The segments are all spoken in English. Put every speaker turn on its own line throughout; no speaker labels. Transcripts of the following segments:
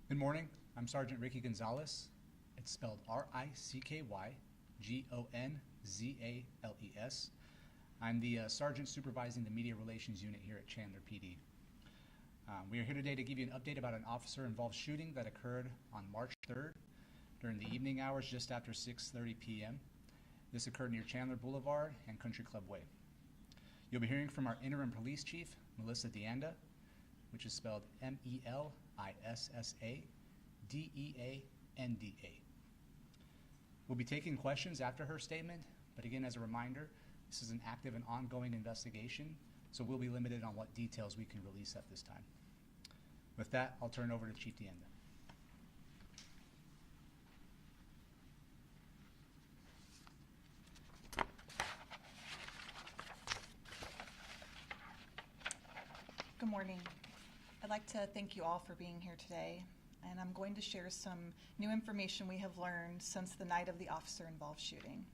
Good morning. I'm Sergeant Ricky Gonzalez. It's spelled RICKY-GONZALES. I'm the sergeant supervising the media relations unit here at Chandler PD. We are here today to give you an update about an officer-involved shooting that occurred on March 3rd during the evening hours just after 6:30 p.m. This occurred near Chandler Boulevard and Country Club Way. You'll be hearing from our interim police chief, Melissa Deanda, which is spelled MELISSADEANDA. We'll be taking questions after her statement, but again, as a reminder, this is an active and ongoing investigation, so we'll be limited on what details we can release at this time. With that, I'll turn it over to Chief Deanda.
Good morning. I'd like to thank you all for being here today, and I'm going to share some new information we have learned since the night of the officer-involved shooting.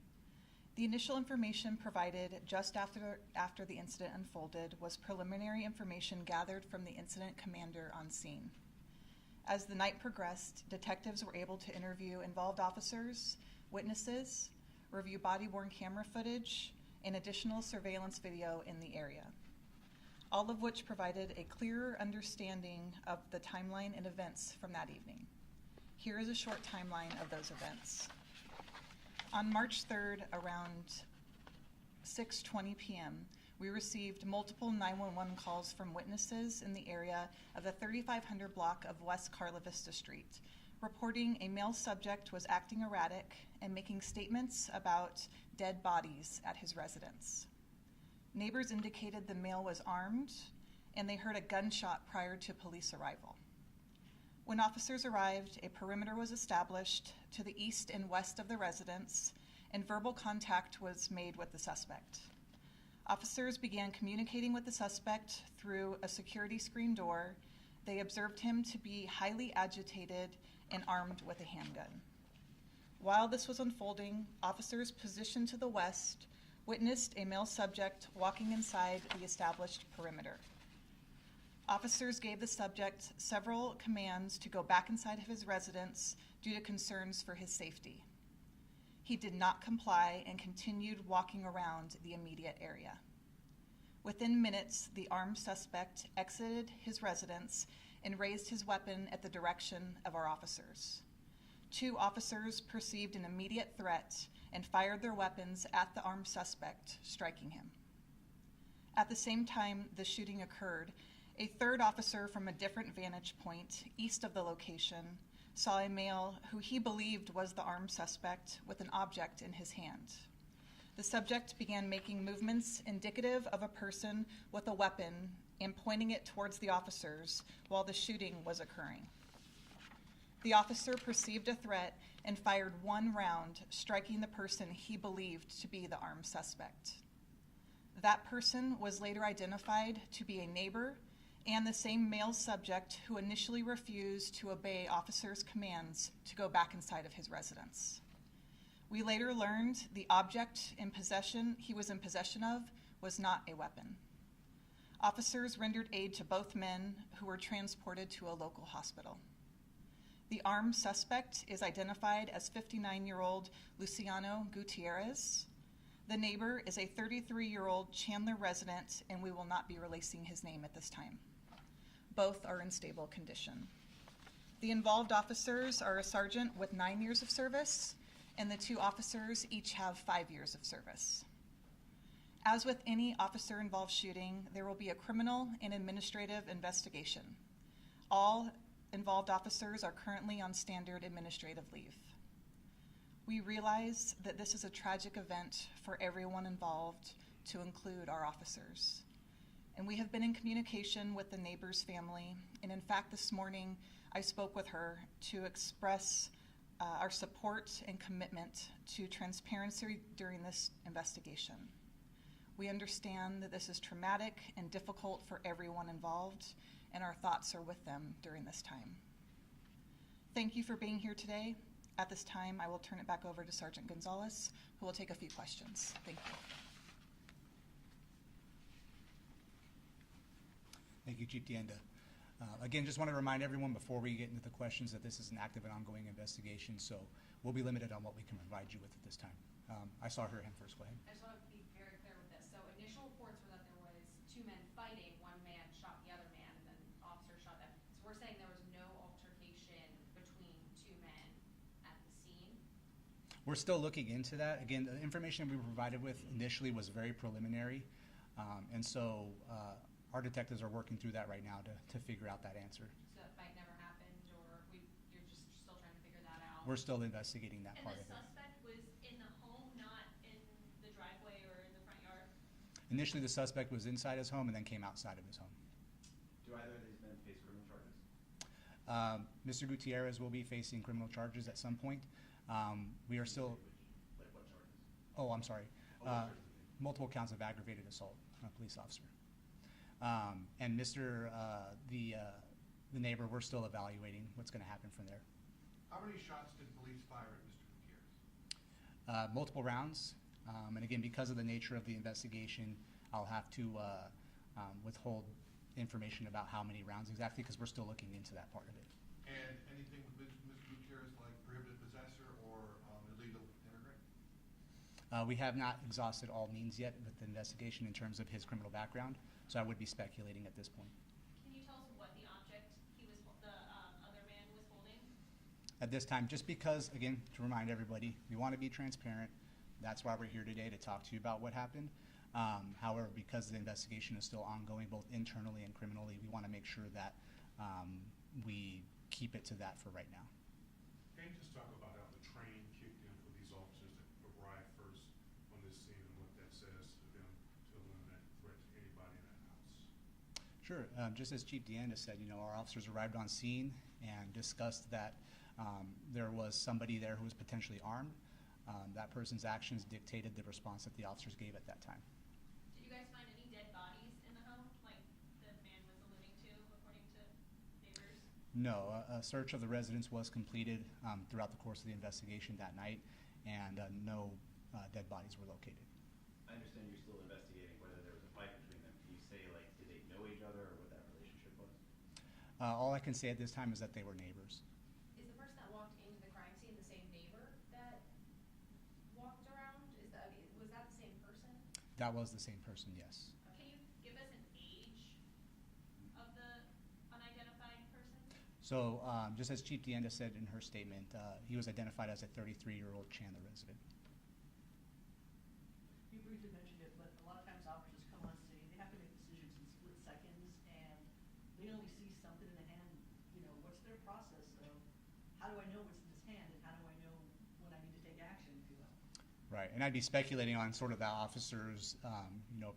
The initial information provided just after the incident unfolded was preliminary information gathered from the incident commander on scene. As the night progressed, detectives were able to interview involved officers, witnesses, review body-worn camera footage, and additional surveillance video in the area, all of which provided a clearer understanding of the timeline and events from that evening. Here is a short timeline of those events. On March 3rd, around 6:20 p.m., we received multiple 911 calls from witnesses in the area of the 3500 block of West Carla Vista Street, reporting a male subject was acting erratic and making statements about dead bodies at his residence. Neighbors indicated the male was armed, and they heard a gunshot prior to police arrival. When officers arrived, a perimeter was established to the east and west of the residence, and verbal contact was made with the suspect. Officers began communicating with the suspect through a security screen door. They observed him to be highly agitated and armed with a handgun. While this was unfolding, officers positioned to the west witnessed a male subject walking inside the established perimeter. Officers gave the subject several commands to go back inside of his residence due to concerns for his safety. He did not comply and continued walking around the immediate area. Within minutes, the armed suspect exited his residence and raised his weapon at the direction of our officers. Two officers perceived an immediate threat and fired their weapons at the armed suspect, striking him. At the same time the shooting occurred, a third officer from a different vantage point east of the location saw a male who he believed was the armed suspect with an object in his hand. The subject began making movements indicative of a person with a weapon and pointing it towards the officers while the shooting was occurring. The officer perceived a threat and fired one round, striking the person he believed to be the armed suspect. That person was later identified to be a neighbor and the same male subject who initially refused to obey officers' commands to go back inside of his residence. We later learned the object he was in possession of was not a weapon. Officers rendered aid to both men who were transported to a local hospital. The armed suspect is identified as 59-year-old Luciano Gutierrez. The neighbor is a 33-year-old Chandler resident, and we will not be releasing his name at this time. Both are in stable condition. The involved officers are a sergeant with 9 years of service, and the two officers each have 5 years of service. As with any officer-involved shooting, there will be a criminal and administrative investigation. All involved officers are currently on standard administrative leave. We realize that this is a tragic event for everyone involved, to include our officers. And we have been in communication with the neighbor's family, and in fact this morning I spoke with her to express our support and commitment to transparency during this investigation. We understand that this is traumatic and difficult for everyone involved, and our thoughts are with them during this time. Thank you for being here today. At this time, I will turn it back over to Sergeant Gonzalez, who will take a few questions. Thank you.
Thank you, Chief Deanda. Again, just want to remind everyone before we get into the questions that this is an active and ongoing investigation, so we'll be limited on what we can provide you with at this time. I saw her hand first. Go ahead.
I just want to be very clear with this. So initial reports were that there was two men fighting. One man shot the other man, and then the officer shot them. So we're saying there was no altercation between two men at the scene?
We're still looking into that. Again, the information we were provided with initially was very preliminary, and so our detectives are working through that right now to figure out that answer.
So that fight never happened, or you're just still trying to figure that out?
We're still investigating that
And
part
the
of it.
suspect was in the home, not in the driveway or in the front yard?
Initially, the suspect was inside his home and then came outside of his home.
Do either of these men face criminal charges?
Mr. Gutierrez will be facing criminal charges at some point. We are still,
Like what charges?
oh, I'm sorry,
Oh, what charges are they?
multiple counts of aggravated assault on a police officer. And Mr. The neighbor, we're still evaluating what's going to happen from there.
How many shots did police fire at Mr. Gutierrez?
Multiple rounds, and again, because of the nature of the investigation, I'll have to withhold information about how many rounds exactly, because we're still looking into that part of it.
And anything with Mr. Gutierrez like prohibited possessor or illegal immigrant?
We have not exhausted all means yet with the investigation in terms of his criminal background, so I would be speculating at this point.
Can you tell us what the object the other man was holding?
At this time, just because, again, to remind everybody, we want to be transparent. That's why we're here today, to talk to you about what happened. However, because the investigation is still ongoing, both internally and criminally, we want to make sure that we keep it to that for right now.
Can you just talk about how the train kicked in for these officers that arrived first on this scene and what that says to them to eliminate threat to anybody in that house?
Sure. Just as Chief Deanda said, our officers arrived on scene and discussed that there was somebody there who was potentially armed. That person's actions dictated the response that the officers gave at that time.
Did you guys find any dead bodies in the home, like the man was alluding to, according to neighbors?
No, a search of the residence was completed throughout the course of the investigation that night, and no dead bodies were located.
I understand you're still investigating whether there was a fight between them. Can you say, like, did they know each other or what that relationship was?
All I can say at this time is that they were neighbors.
Is the person that walked into the crime scene the same neighbor that walked around? Was that the same person?
That was the same person, yes.
Can you give us an age of the unidentified person?
So just as Chief Deanda said in her statement, he was identified as a 33-year-old Chandler resident.
You briefly mentioned it, but a lot of times officers come on scene, they have to make decisions in split seconds, and they only see something in the hand. What's their process of how do I know what's in this hand, and how do I know when I need to take action, if you will?
Right, and I'd be speculating on sort of the officer's,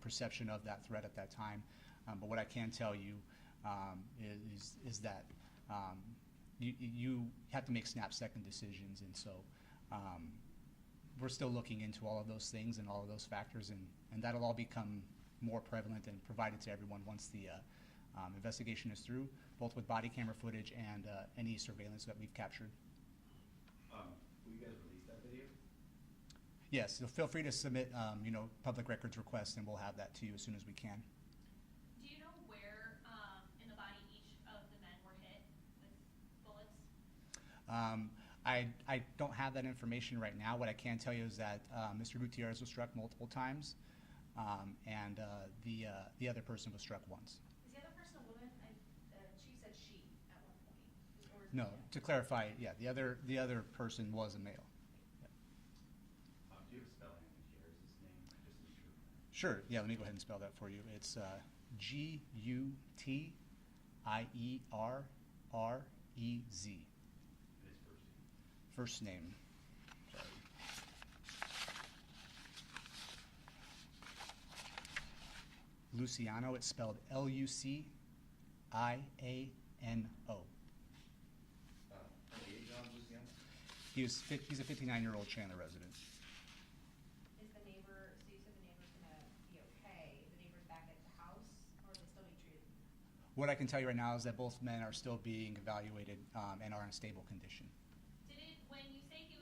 perception of that threat at that time. But what I can tell you is that you have to make snap-second decisions, and so we're still looking into all of those things and all of those factors, and that'll all become more prevalent and provided to everyone once the investigation is through, both with body camera footage and any surveillance that we've captured.
Will you guys release that video?
Yes, so feel free to submit, public records requests, and we'll have that to you as soon as we can.
Do you know where in the body each of the men were hit with bullets?
I don't have that information right now. What I can tell you is that Mr. Gutierrez was struck multiple times, and the other person was struck once.
Is the other person a woman? Chief said she at one point. Or is
No,
it-
to clarify, yeah, the other person was a male.
Do you have a spelling of Gutierrez's name? Just to be sure.
Sure, yeah, let me go ahead and spell that for you. It's Gutierrez.
And his first name?
First name. Sorry. Luciano, it's spelled Luciano.
What age on Luciano?
He's a 59-year-old Chandler resident.
Is the neighbor, so you said the neighbor's gonna be okay. The neighbor's back at the house, or are they still being treated?
What I can tell you right now is that both men are still being evaluated and are in a stable condition.
When you say he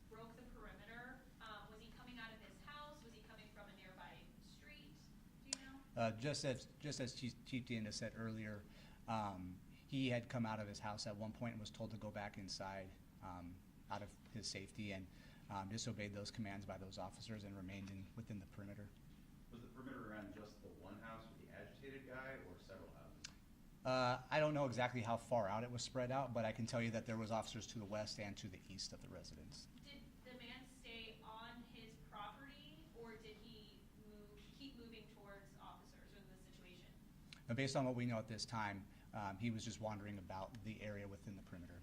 broke the perimeter, was he coming out of his house? Was he coming from a nearby street? Do you know?
Just as Chief Deanda said earlier, He had come out of his house at one point and was told to go back inside out of his safety, and disobeyed those commands by those officers and remained within the perimeter.
Was the perimeter around just the one house with the agitated guy or several houses?
I don't know exactly how far out it was spread out, but I can tell you that there was officers to the west and to the east of the residence.
Did the man stay on his property, or did he keep moving towards officers or the situation?
Based on what we know at this time, he was just wandering about the area within the perimeter.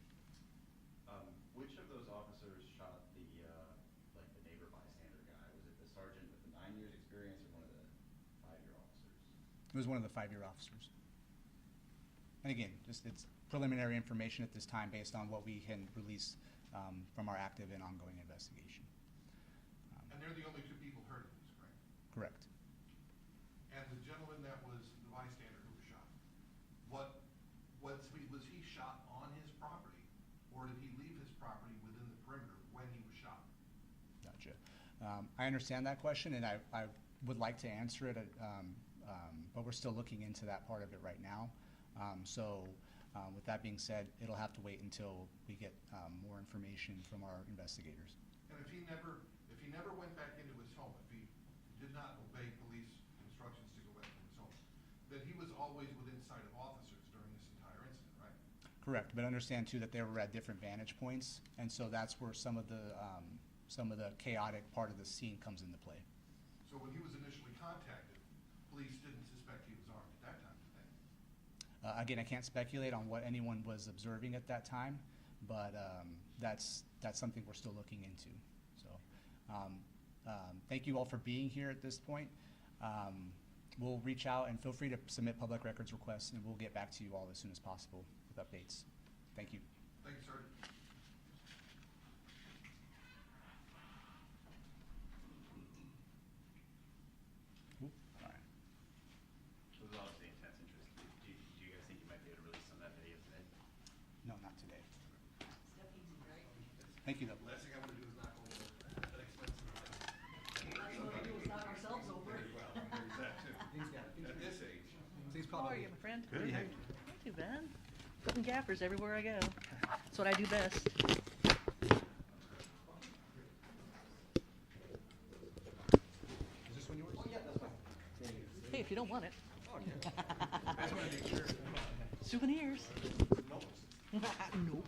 Which of those officers shot the neighbor bystander guy? Was it the sergeant with the 9 years experience or one of the 5-year officers?
It was one of the 5-year officers. And again, it's preliminary information at this time based on what we can release from our active and ongoing investigation.
And they're the only 2 people hurt in this, correct?
Correct.
And the gentleman that was the bystander who was shot, was he shot on his property, or did he leave his property within the perimeter when he was shot?
Gotcha. I understand that question, and I would like to answer it, but we're still looking into that part of it right now. With that being said, it'll have to wait until we get more information from our investigators.
And if he never went back into his home, if he did not obey police instructions to go back to his home, then he was always within sight of officers during this entire incident, right?
Correct, but understand too that they were at different vantage points, and so that's where some of the chaotic part of the scene comes into play.
So when he was initially contacted, police didn't suspect he was armed at that time, did they?
Again, I can't speculate on what anyone was observing at that time, but that's something we're still looking into. So thank you all for being here at this point. We'll reach out, and feel free to submit public records requests, and we'll get back to you all as soon as possible with updates. Thank you.
Thank you, Sergeant.
All right.
This is obviously intense interest. Do you guys think you might be able to release some of that video today?
No, not today.
Step easy, right?
Thank you, though.
Last thing I want to do is knock over an expensive thing.
Last thing we do is knock ourselves over.
Well, there's that too. At this age.
How are you, my friend? Good. Not too bad. Putting gaffers everywhere I go. That's what I do best.
Is this one yours? Oh, yeah, that's fine.
Hey, if you don't want it.
Oh, yeah. I just want to make sure.
Souvenirs.
Nope.
Nope.